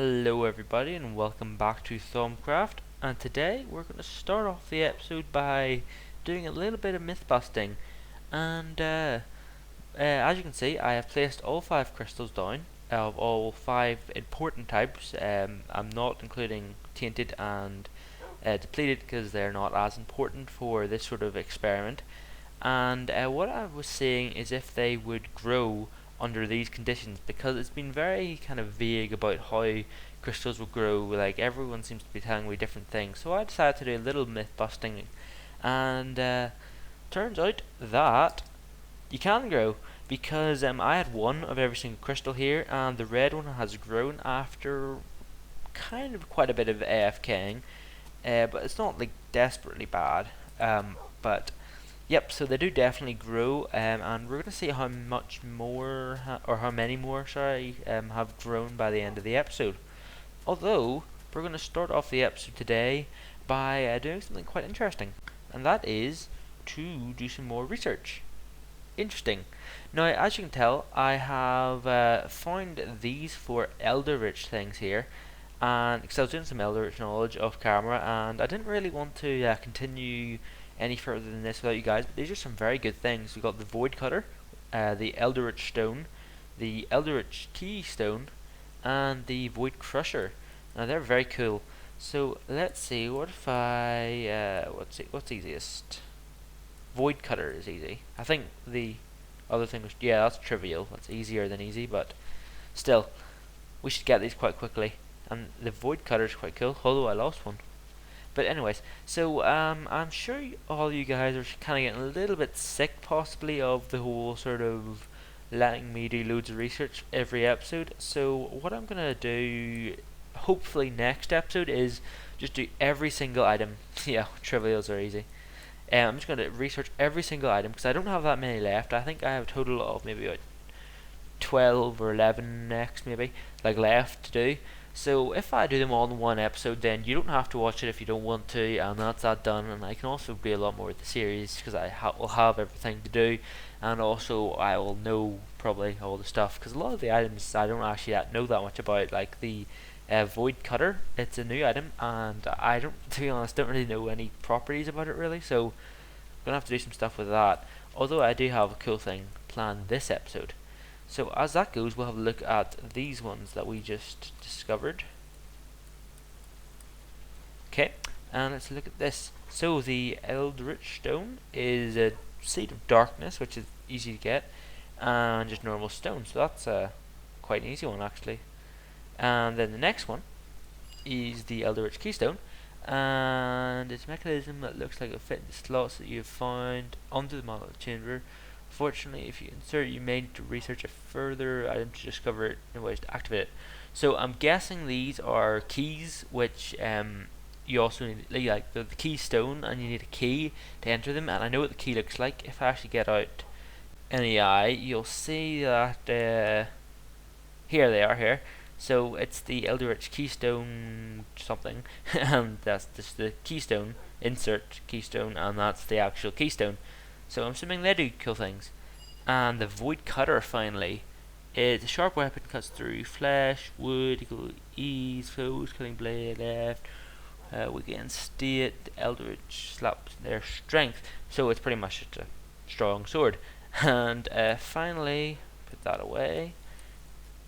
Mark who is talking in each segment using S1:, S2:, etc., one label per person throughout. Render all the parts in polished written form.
S1: Hello everybody and welcome back to Thaumcraft, and today we're going to start off the episode by doing a little bit of myth busting. And as you can see, I have placed all 5 crystals down of all 5 important types. I'm not including tainted and depleted because they're not as important for this sort of experiment. And what I was saying is if they would grow under these conditions, because it's been very kind of vague about how crystals will grow. Like, everyone seems to be telling me different things, so I decided to do a little myth busting, and turns out that you can grow, because I had one of every single crystal here, and the red one has grown after kind of quite a bit of AFKing, but it's not like desperately bad. But yep, so they do definitely grow, and we're going to see how much more, or how many more, sorry, have grown by the end of the episode. Although, we're going to start off the episode today by doing something quite interesting, and that is to do some more research. Interesting. Now, as you can tell, I have found these 4 Elder-Rich things here, and because I was doing some Elder-Rich knowledge off camera, and I didn't really want to continue any further than this without you guys, but these are some very good things. We've got the Void Cutter, the Elder-Rich Stone, the Elder-Rich Keystone, and the Void Crusher. Now they're very cool. So let's see, what if I, what's easiest? Void Cutter is easy. I think the other thing was, yeah, that's trivial. That's easier than easy, but still, we should get these quite quickly. And the Void Cutter is quite cool, although I lost one. But anyways, so I'm sure all you guys are kind of getting a little bit sick, possibly, of the whole sort of letting me do loads of research every episode. So what I'm gonna do, hopefully next episode, is just do every single item. Yeah, trivials are easy. I'm just gonna research every single item because I don't have that many left. I think I have a total of maybe about 12 or 11 next, maybe, like, left to do. So if I do them all in one episode, then you don't have to watch it if you don't want to, and that's that done. And I can also do a lot more with the series because I will have everything to do, and also I will know probably all the stuff, because a lot of the items I don't actually know that much about. Like the Void Cutter, it's a new item, and I don't, to be honest, don't really know any properties about it really. So I'm gonna have to do some stuff with that. Although I do have a cool thing planned this episode. So as that goes, we'll have a look at these ones that we just discovered. Okay, and let's look at this. So the Eldritch Stone is a Seed of Darkness, which is easy to get, and just normal stone. So that's quite an easy one actually. And then the next one is the Eldritch Keystone, and its mechanism that looks like it'll fit in the slots that you've found onto the model chamber. Fortunately, if you insert, you may need to research it further item to discover it and ways to activate it. So I'm guessing these are keys, which you also need, like the keystone, and you need a key to enter them. And I know what the key looks like. If I actually get out NEI, you'll see that here they are here. So it's the Eldritch Keystone something, and that's just the keystone, insert keystone, and that's the actual keystone. So I'm assuming they do cool things. And the Void Cutter, finally, is a sharp weapon, cuts through flesh, wood, equal ease, foes, killing blade left, weaken state, the Eldritch slaps their strength. So it's pretty much just a strong sword. And finally, put that away.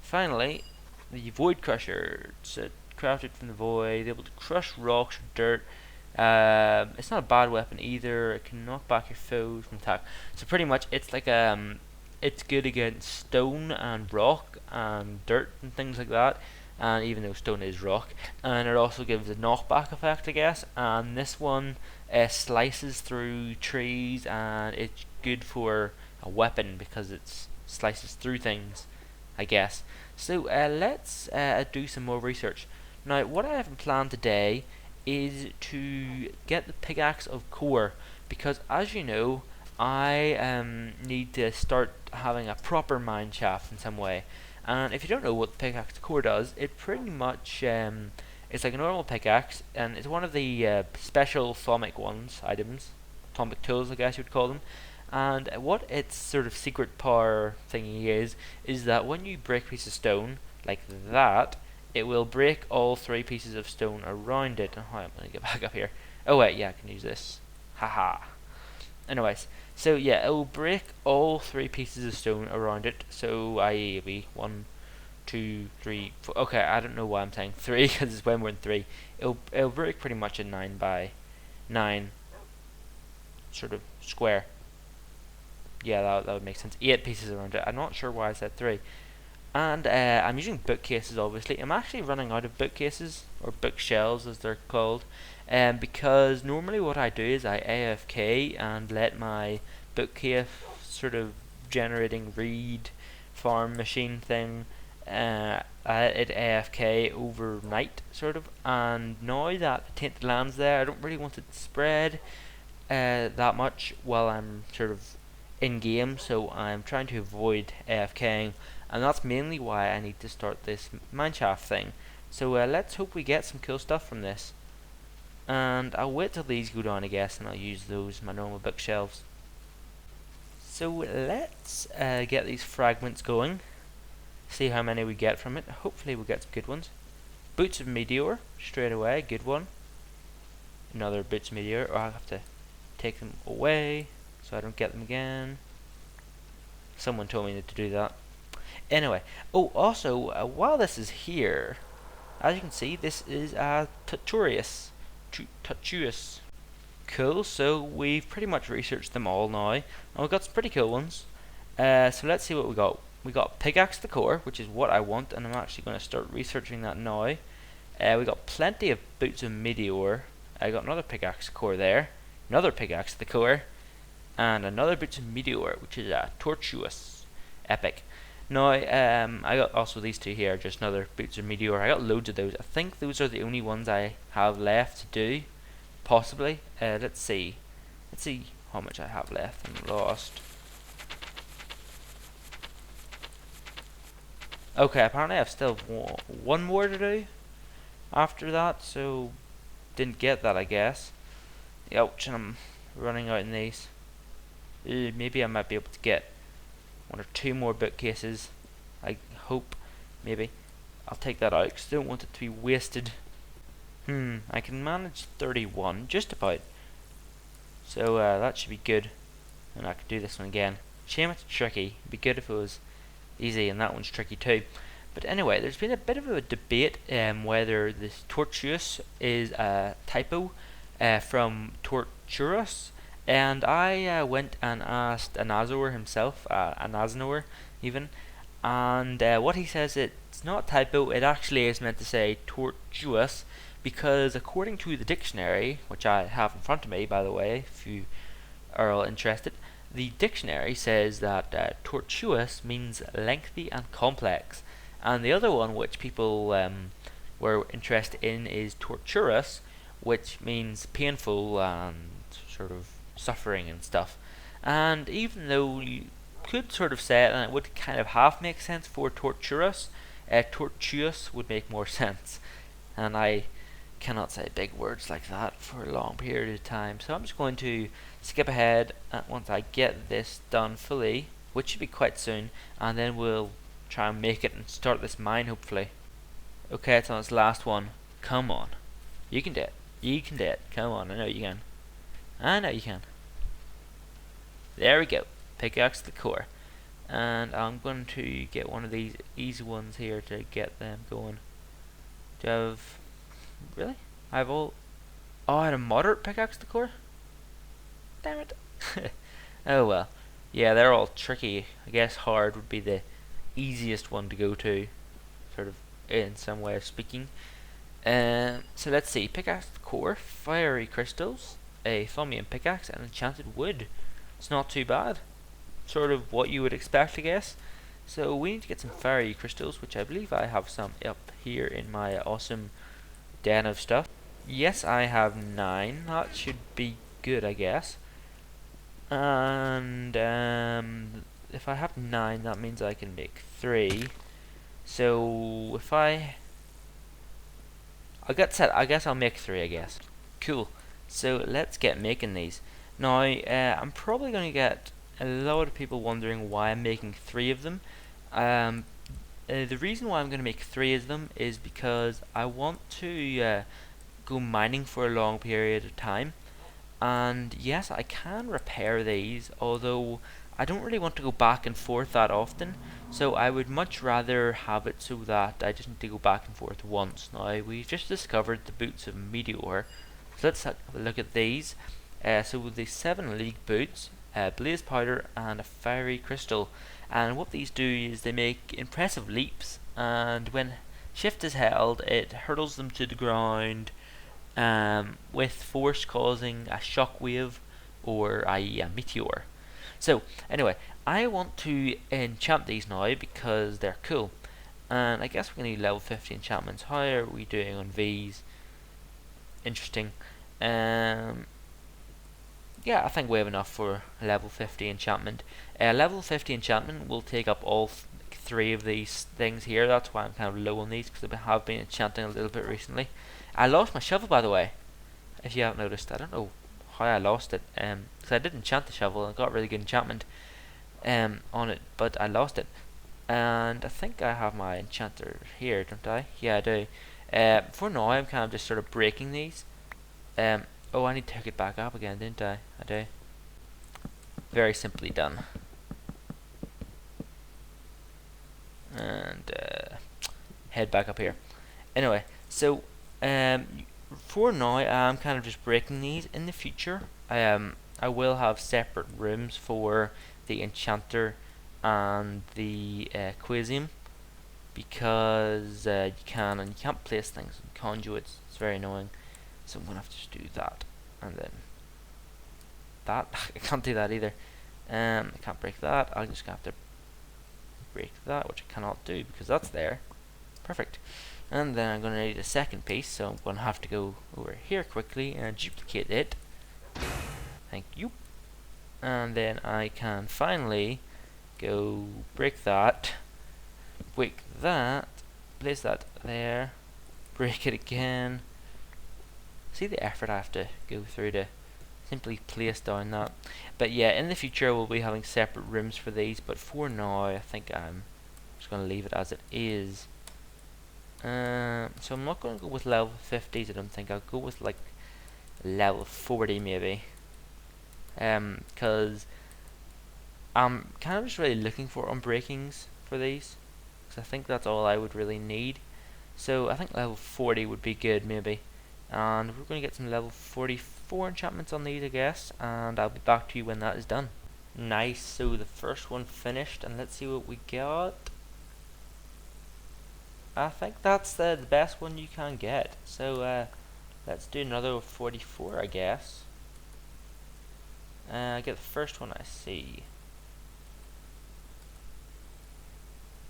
S1: Finally, the Void Crusher. It's crafted from the void, able to crush rocks or dirt. It's not a bad weapon either. It can knock back your foes from attack. So pretty much, it's like it's good against stone and rock and dirt and things like that. And even though stone is rock, and it also gives a knockback effect, I guess. And this one slices through trees, and it's good for a weapon because it slices through things, I guess. So let's do some more research. Now, what I have planned today is to get the Pickaxe of Core, because as you know, I need to start having a proper mine shaft in some way. And if you don't know what the Pickaxe of Core does, it pretty much it's like a normal pickaxe, and it's one of the special Thaumic items, Thaumic tools, I guess you would call them. And what its sort of secret power thingy is that when you break a piece of stone like that, it will break all 3 pieces of stone around it. Oh, I'm gonna get back up here. Oh wait, yeah, I can use this. Haha. Anyways, so yeah, it will break all 3 pieces of stone around it. So I be 1, 2, 3, 4. Okay, I don't know why I'm saying 3 because it's way more than 3. It'll break pretty much a 9 by 9 sort of square. Yeah, that would make sense. 8 pieces around it. I'm not sure why I said 3. And I'm using bookcases, obviously. I'm actually running out of bookcases, or bookshelves as they're called, because normally what I do is I AFK and let my bookcase sort of generating read farm machine thing, I let it AFK overnight, sort of. And now that the tainted land's there, I don't really want it to spread that much while I'm sort of in game, so I'm trying to avoid AFKing, and that's mainly why I need to start this mineshaft thing. So let's hope we get some cool stuff from this. And I'll wait till these go down, I guess, and I'll use those, my normal bookshelves. So let's get these fragments going, see how many we get from it. Hopefully we'll get some good ones. Boots of Meteor, straight away, good one. Another Boots of Meteor, or I'll have to take them away so I don't get them again. Someone told me to do that. Anyway, oh, also, while this is here, as you can see, this is a Tutorius. Cool, so we've pretty much researched them all now, and we've got some pretty cool ones. So let's see what we got. We got Pickaxe the Core, which is what I want, and I'm actually going to start researching that now. We got plenty of Boots of Meteor. I got another Pickaxe Core there, another Pickaxe the Core, and another Boots of Meteor, which is a Tortuous. Epic. Now, I got also these two here, just another Boots of Meteor. I got loads of those. I think those are the only ones I have left to do, possibly. Let's see. Let's see how much I have left and lost. Okay, apparently I have still one more to do after that, so didn't get that, I guess. Ouch, and I'm running out in these. Maybe I might be able to get 1 or 2 more bookcases. I hope, maybe. I'll take that out because I don't want it to be wasted. I can manage 31, just about. So that should be good. And I can do this one again. Shame it's tricky. It'd be good if it was easy, and that one's tricky too. But anyway, there's been a bit of a debate whether this Tortuous is a typo from Torturus. And I went and asked Anazor himself, Anaznor even, and what he says, it's not a typo, it actually is meant to say tortuous, because according to the dictionary, which I have in front of me, by the way, if you are all interested, the dictionary says that tortuous means lengthy and complex, and the other one which people were interested in is torturous, which means painful and sort of suffering and stuff. And even though you could sort of say it, and it would kind of half make sense for torturous, tortuous would make more sense. And I cannot say big words like that for a long period of time, so I'm just going to skip ahead once I get this done fully, which should be quite soon, and then we'll try and make it and start this mine, hopefully. Okay, it's on its last one. Come on. You can do it. You can do it. Come on, I know you can. I know you can. There we go. Pickaxe the Core. And I'm going to get one of these easy ones here to get them going. Do I have... Really? I have all... Oh, I had a moderate Pickaxe the Core? Damn it. Oh well. Yeah, they're all tricky. I guess hard would be the easiest one to go to. Sort of, in some way of speaking. So let's see. Pickaxe the Core, fiery crystals, a thaumium pickaxe, and enchanted wood. It's not too bad. Sort of what you would expect, I guess. So we need to get some fiery crystals, which I believe I have some up here in my awesome den of stuff. Yes, I have 9. That should be good, I guess. And if I have 9, that means I can make 3. So if I'll get set. I guess I'll make 3, I guess. Cool. So let's get making these. Now, I'm probably going to get a lot of people wondering why I'm making 3 of them. the reason why I'm going to make 3 of them is because I want to go mining for a long period of time. And yes, I can repair these, although I don't really want to go back and forth that often. So I would much rather have it so that I just need to go back and forth once. Now, we've just discovered the boots of Meteor. So let's have a look at these. So with the 7 league boots, blaze powder and a fiery crystal. And what these do is they make impressive leaps, and when shift is held, it hurtles them to the ground, with force causing a shockwave, or i.e. a meteor. So anyway, I want to enchant these now because they're cool, and I guess we're going to need level 50 enchantments. How are we doing on these? Interesting. Yeah, I think we have enough for level 50 enchantment. Level 50 enchantment will take up all 3 of these things here. That's why I'm kind of low on these, because I have been enchanting a little bit recently. I lost my shovel, by the way, if you haven't noticed. I don't know how I lost it, because I did enchant the shovel and got really good enchantment on it, but I lost it. And I think I have my enchanter here, don't I? Yeah, I do. For now, I'm kind of just sort of breaking these. Oh, I need to hook it back up again, didn't I? I do. Very simply done. And head back up here. Anyway, so for now, I'm kind of just breaking these. In the future, I will have separate rooms for the enchanter and the quasium, because you can't place things in conduits. It's very annoying. So I'm gonna have to just do that, and then that. I can't do that either. I can't break that. I'm just gonna have to break that, which I cannot do because that's there. Perfect. And then I'm gonna need a second piece, so I'm gonna have to go over here quickly and duplicate it. Thank you. And then I can finally go break that, place that there, break it again. See the effort I have to go through to simply place down that. But yeah, in the future we'll be having separate rooms for these, but for now I think I'm just going to leave it as it is. So I'm not going to go with level 50s, I don't think. I'll go with like level 40 maybe, because I'm kind of just really looking for unbreakings for these, because I think that's all I would really need. So I think level 40 would be good maybe. And we're going to get some level 44 enchantments on these, I guess, and I'll be back to you when that is done. Nice, so the first one finished, and let's see what we got. I think that's the best one you can get, so let's do another 44, I guess. I get the first one I see,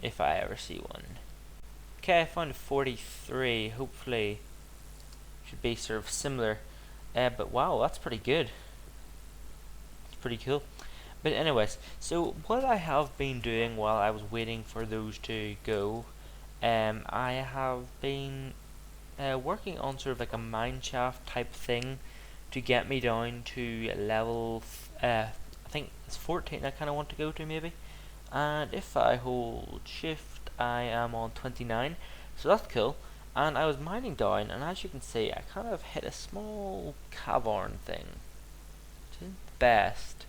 S1: if I ever see one. Okay, I found a 43, hopefully should be sort of similar, but wow, that's pretty good. It's pretty cool. But anyways, so what I have been doing while I was waiting for those to go, I have been working on sort of like a mineshaft type thing to get me down to level, I think it's 14 I kind of want to go to maybe. And if I hold shift, I am on 29, so that's cool. And I was mining down, and as you can see, I kind of hit a small cavern thing, which isn't the best.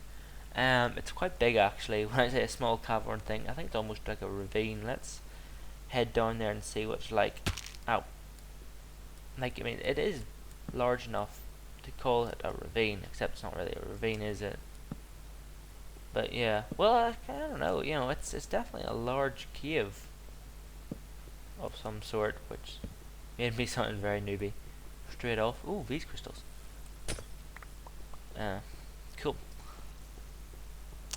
S1: It's quite big actually. When I say a small cavern thing, I think it's almost like a ravine. Let's head down there and see what it's like. Ow. Like, I mean, it is large enough to call it a ravine, except it's not really a ravine, is it? But yeah, well, I don't know, you know, it's definitely a large cave of some sort, which made me sound very newbie straight off. Ooh, these crystals. Cool.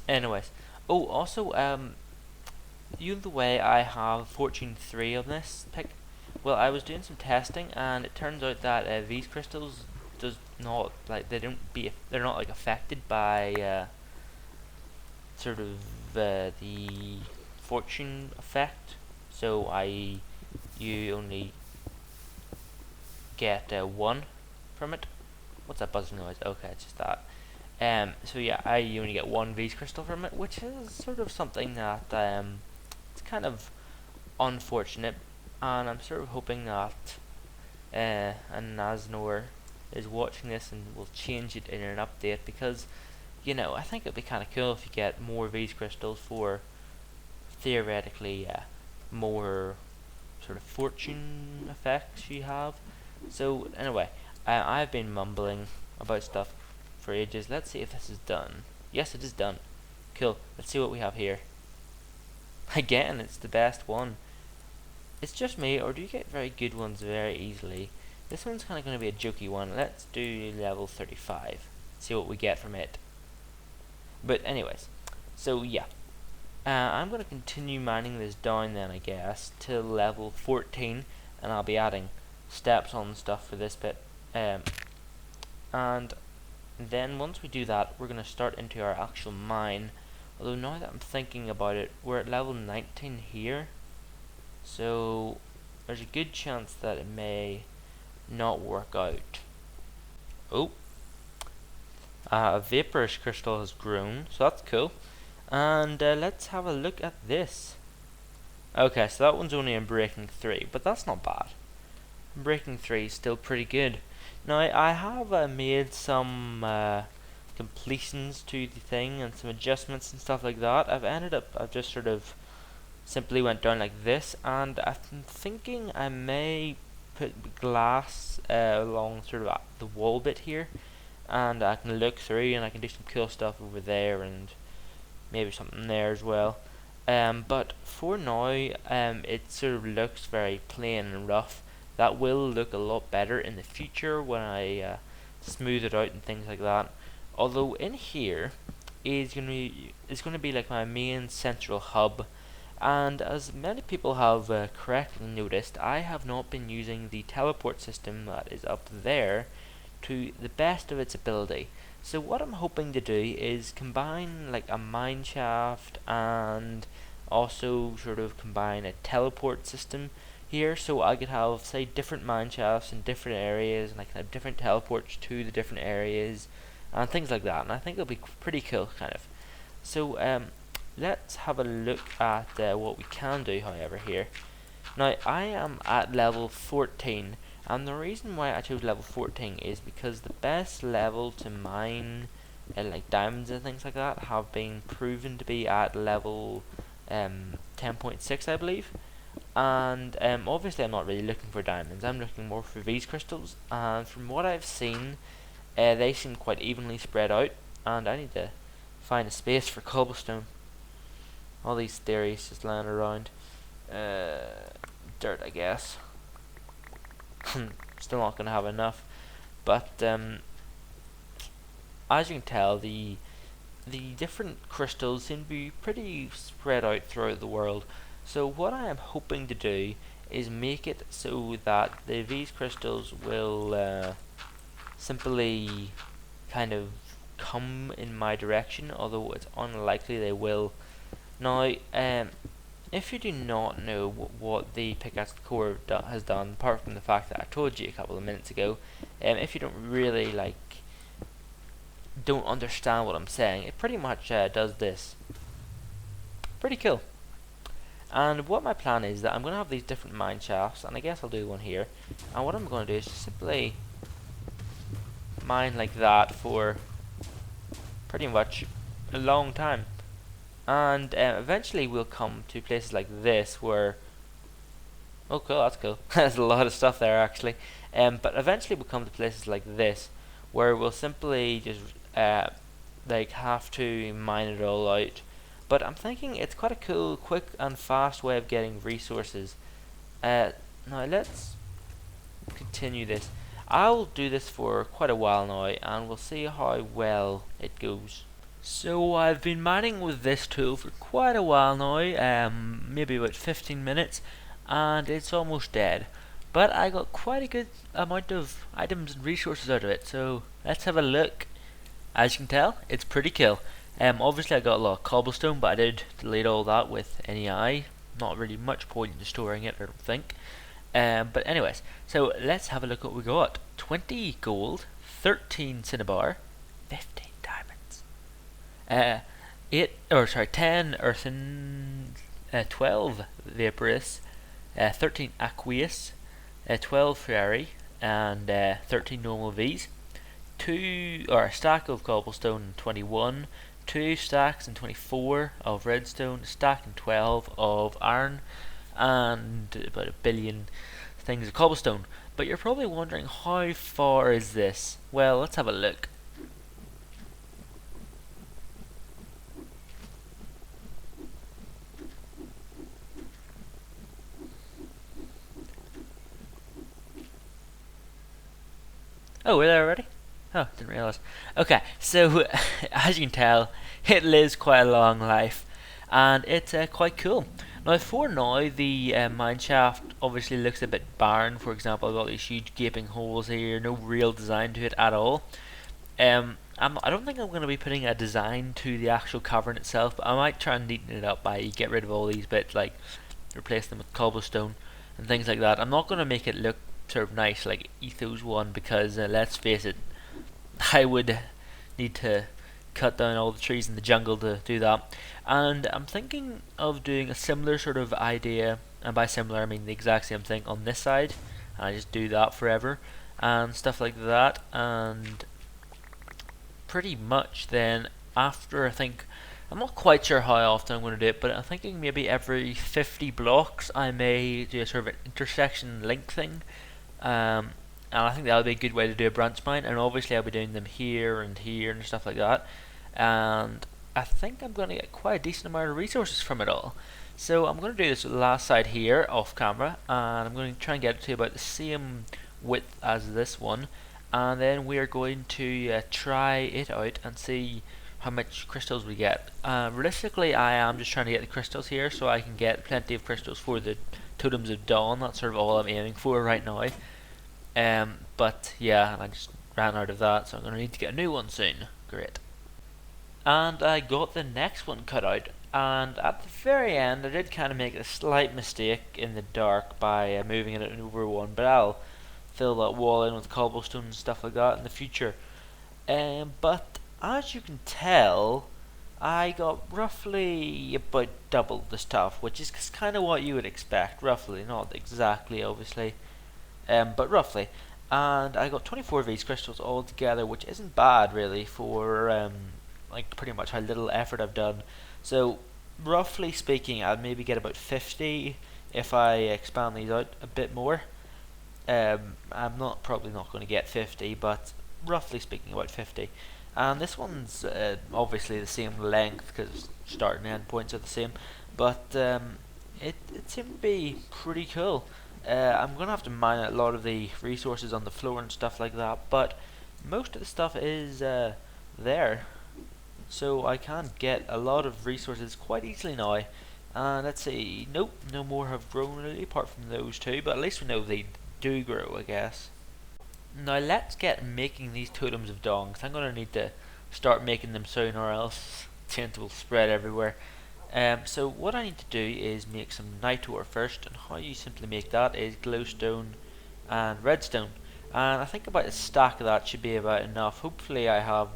S1: Anyways, oh, also, you know the way I have Fortune 3 on this pick? Well, I was doing some testing, and it turns out that these crystals does not, like, they're not like affected by sort of the fortune effect. So you only get 1 from it. What's that buzzing noise? Okay, it's just that. So yeah, I only get 1 V's crystal from it, which is sort of something that it's kind of unfortunate, and I'm sort of hoping that and Naznor is watching this and will change it in an update, because I think it'd be kind of cool if you get more of these crystals for theoretically more sort of fortune effects you have. So anyway, I've been mumbling about stuff for ages. Let's see if this is done. Yes, it is done. Cool. Let's see what we have here. Again, it's the best one. It's just me, or do you get very good ones very easily? This one's kind of going to be a jokey one. Let's do level 35. See what we get from it. But anyways, so yeah. I'm going to continue mining this down then, I guess, till level 14, and I'll be adding steps on stuff for this bit. And then once we do that, we're going to start into our actual mine. Although now that I'm thinking about it, we're at level 19 here, so there's a good chance that it may not work out. Oh, a vaporous crystal has grown, so that's cool. And let's have a look at this. Okay, so that one's only in breaking 3, but that's not bad. Breaking 3 is still pretty good. Now I have made some completions to the thing and some adjustments and stuff like that. I've just sort of simply went down like this, and I'm thinking I may put glass along sort of the wall bit here, and I can look through and I can do some cool stuff over there and maybe something there as well. But for now, it sort of looks very plain and rough. That will look a lot better in the future when I smooth it out and things like that. Although in here is going to be like my main central hub, and as many people have correctly noticed, I have not been using the teleport system that is up there to the best of its ability. So what I'm hoping to do is combine like a mine shaft and also sort of combine a teleport system here, so I could have, say, different mine shafts in different areas, and I can have different teleports to the different areas and things like that, and I think it'll be pretty cool, kind of. So let's have a look at what we can do, however, here. Now I am at level 14, and the reason why I chose level 14 is because the best level to mine like diamonds and things like that have been proven to be at level 10.6, I believe. And obviously I'm not really looking for diamonds, I'm looking more for these crystals, and from what I've seen, they seem quite evenly spread out, and I need to find a space for cobblestone. All these theories just lying around. Dirt, I guess. Still not going to have enough, but as you can tell, the different crystals seem to be pretty spread out throughout the world. So what I am hoping to do is make it so that these crystals will simply kind of come in my direction, although it's unlikely they will. Now, if you do not know what the pickaxe core has done, apart from the fact that I told you a couple of minutes ago, if you don't really don't understand what I'm saying, it pretty much does this. Pretty cool. And what my plan is that I'm going to have these different mine shafts, and I guess I'll do one here. And what I'm going to do is just simply mine like that for pretty much a long time. And eventually we'll come to places like this where... Oh cool, that's cool. There's a lot of stuff there actually. But eventually we'll come to places like this where we'll simply just have to mine it all out. But I'm thinking it's quite a cool, quick and fast way of getting resources. Now let's continue this. I'll do this for quite a while now, and we'll see how well it goes. So I've been mining with this tool for quite a while now, maybe about 15 minutes, and it's almost dead. But I got quite a good amount of items and resources out of it, so let's have a look. As you can tell, it's pretty cool. Obviously I got a lot of cobblestone, but I did delete all that with NEI. Not really much point in storing it, I don't think. But anyways, so let's have a look at what we got. 20 gold, 13 cinnabar, 15 diamonds, 10 earthen, 12 vaporous, 13 aqueous, 12 fairy, and 13 normal V's. A stack of cobblestone and 21, 2 stacks and 24 of redstone, a stack and 12 of iron, and about a billion things of cobblestone. But you're probably wondering, how far is this? Well, let's have a look. Oh, we're there already? Oh, didn't realise. Okay, so as you can tell, it lives quite a long life, and it's quite cool. Now, for now, the mine shaft obviously looks a bit barren. For example, I've got these huge gaping holes here, no real design to it at all. I don't think I'm going to be putting a design to the actual cavern itself, but I might try and neaten it up by get rid of all these bits, like replace them with cobblestone and things like that. I'm not going to make it look sort of nice like Ethos one, because let's face it, I would need to cut down all the trees in the jungle to do that. And I'm thinking of doing a similar sort of idea, and by similar I mean the exact same thing on this side, and I just do that forever and stuff like that. And pretty much then after, I think, I'm not quite sure how often I'm going to do it, but I'm thinking maybe every 50 blocks I may do a sort of an intersection link thing. And I think that would be a good way to do a branch mine, and obviously I'll be doing them here and stuff like that. And I think I'm going to get quite a decent amount of resources from it all. So I'm going to do this last side here off camera, and I'm going to try and get it to about the same width as this one, and then we are going to try it out and see how much crystals we get. Realistically, I am just trying to get the crystals here so I can get plenty of crystals for the totems of dawn. That's sort of all I'm aiming for right now. But yeah, I just ran out of that, so I'm going to need to get a new one soon. Great. And I got the next one cut out, and at the very end I did kind of make a slight mistake in the dark by moving it over one, but I'll fill that wall in with cobblestone and stuff like that in the future. But as you can tell, I got roughly about double the stuff, which is kind of what you would expect, roughly, not exactly obviously, but roughly. And I got 24 of these crystals all together, which isn't bad really for like pretty much how little effort I've done. So roughly speaking, I'll maybe get about 50 if I expand these out a bit more. I'm probably not going to get 50, but roughly speaking about 50. And this one's obviously the same length because start and end points are the same, but it seemed to be pretty cool. I'm going to have to mine a lot of the resources on the floor and stuff like that, but most of the stuff is there, so I can get a lot of resources quite easily now. Let's see, nope, no more have grown really apart from those two, but at least we know they do grow, I guess. Now let's get making these totems of dawn, because I'm going to need to start making them soon, or else tint will spread everywhere. So what I need to do is make some night ore first, and how you simply make that is glowstone and redstone. And I think about a stack of that should be about enough. Hopefully I have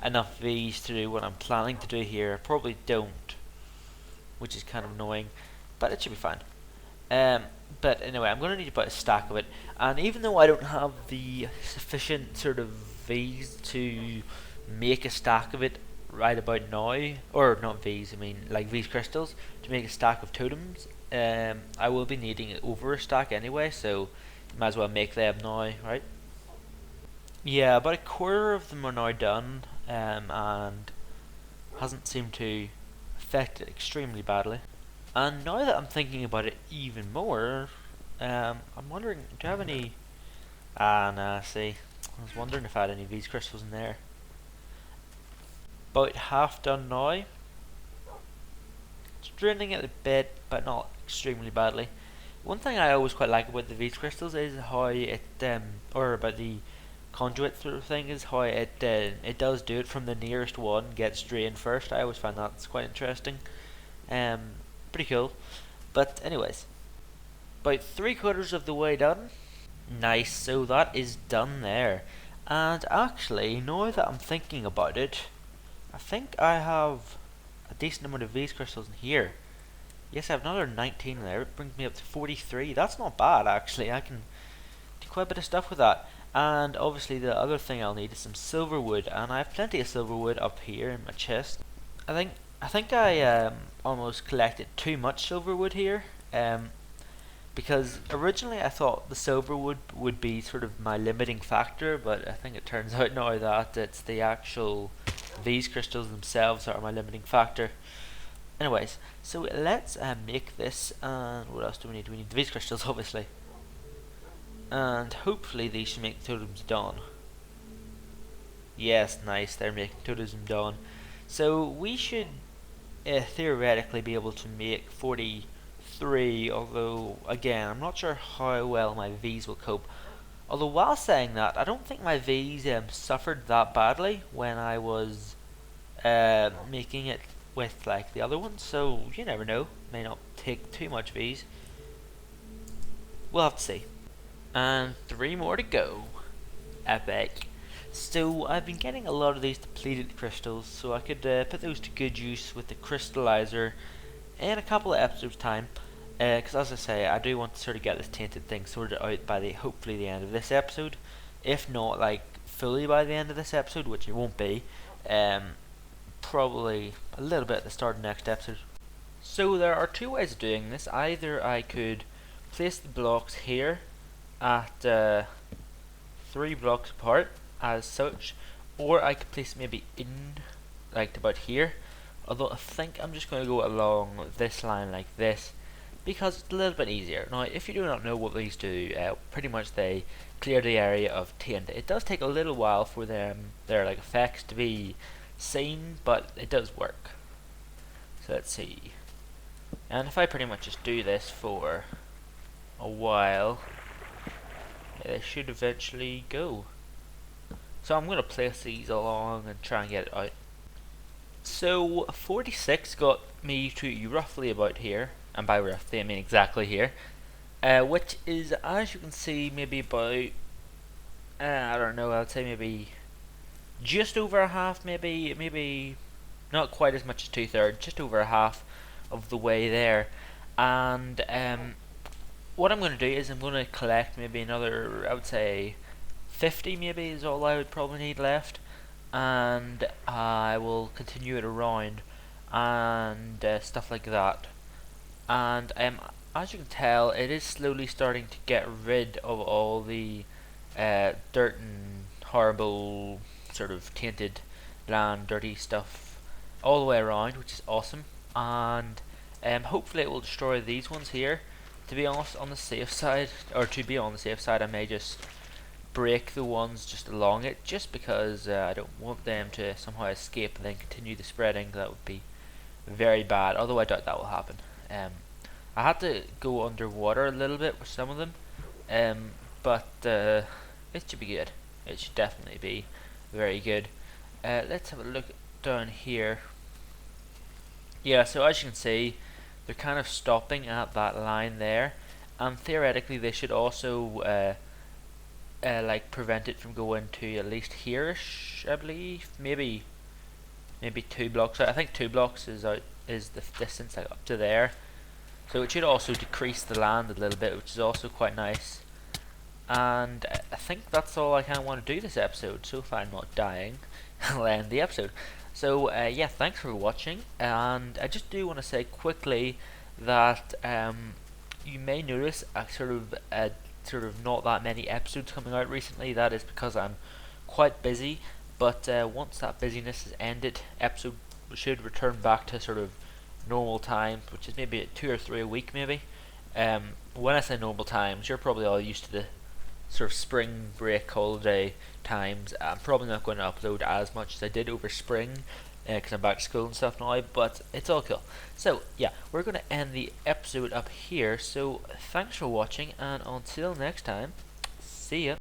S1: enough of these to do what I'm planning to do here. I probably don't, which is kind of annoying, but it should be fine. But anyway, I'm going to need about a stack of it, and even though I don't have the sufficient sort of V's to make a stack of it right about now, or not V's, I mean like V's crystals, to make a stack of totems, I will be needing over a stack anyway, so might as well make them now, right? Yeah, about a quarter of them are now done, and hasn't seemed to affect it extremely badly. And now that I'm thinking about it even more, I'm wondering, do I have any... nah, see, I was wondering if I had any of these crystals in there. About half done now. It's draining it a bit, but not extremely badly. One thing I always quite like about the V's crystals is how it, or about the conduit sort of thing, is how it does do it from the nearest one, gets drained first. I always find that's quite interesting. Pretty cool. But anyways, about 3/4 of the way done. Nice, so that is done there. And actually, now that I'm thinking about it, I think I have a decent amount of these crystals in here. yes, I have another 19 there. It brings me up to 43. That's not bad, actually. I can do quite a bit of stuff with that. And obviously the other thing I'll need is some silver wood, and I have plenty of silver wood up here in my chest. I think I almost collected too much silver wood here. Because originally I thought the silver would be sort of my limiting factor, but I think it turns out now that it's the actual these crystals themselves that are my limiting factor. Anyways, so let's make this, and what else do we need? We need these crystals, obviously. And hopefully these should make the totems dawn. Yes, nice, they're making totems dawn. So we should theoretically be able to make 43, although again I'm not sure how well my V's will cope. Although while saying that, I don't think my V's suffered that badly when I was making it with like the other ones, so you never know, may not take too much V's. We'll have to see. And 3 more to go. Epic. So I've been getting a lot of these depleted crystals, so I could put those to good use with the crystallizer in a couple of episodes time, because as I say, I do want to sort of get this tainted thing sorted out by hopefully the end of this episode, if not like fully by the end of this episode, which it won't be, probably a little bit at the start of the next episode. So there are 2 ways of doing this. Either I could place the blocks here at 3 blocks apart as such, or I could place maybe in like about here, although I think I'm just going to go along this line like this because it's a little bit easier. Now if you do not know what these do, pretty much they clear the area of taint. It does take a little while for their like effects to be seen, but it does work. So let's see, and if I pretty much just do this for a while, they should eventually go. So I'm going to place these along and try and get it out. So 46 got me to roughly about here, and by roughly I mean exactly here, which is, as you can see, maybe about I don't know, I'd say maybe just over a half, maybe not quite as much as 2/3, just over a half of the way there. And what I'm going to do is I'm going to collect maybe another, I would say 50 maybe is all I would probably need left, and I will continue it around and stuff like that. And as you can tell, it is slowly starting to get rid of all the dirt and horrible sort of tainted land, dirty stuff all the way around, which is awesome. And hopefully it will destroy these ones here. To be honest, on the safe side, I may just break the ones just along it, just because I don't want them to somehow escape and then continue the spreading. That would be very bad, although I doubt that will happen. I had to go underwater a little bit with some of them, but it should be good. It should definitely be very good. Let's have a look down here. Yeah, so as you can see, they're kind of stopping at that line there, and theoretically they should also like prevent it from going to at least here-ish, I believe. Maybe 2 blocks. I think 2 blocks is the distance, like up to there. So it should also decrease the land a little bit, which is also quite nice. And I think that's all I kind of want to do this episode. So if I'm not dying, I'll end the episode. So yeah, thanks for watching, and I just do want to say quickly that you may notice a sort of not that many episodes coming out recently. That is because I'm quite busy, but once that busyness is ended, episode should return back to sort of normal times, which is maybe 2 or 3 a week maybe. When I say normal times, you're probably all used to the sort of spring break holiday times. I'm probably not going to upload as much as I did over spring, because I'm back to school and stuff now, but it's all cool. So yeah, we're going to end the episode up here, so thanks for watching, and until next time, see ya.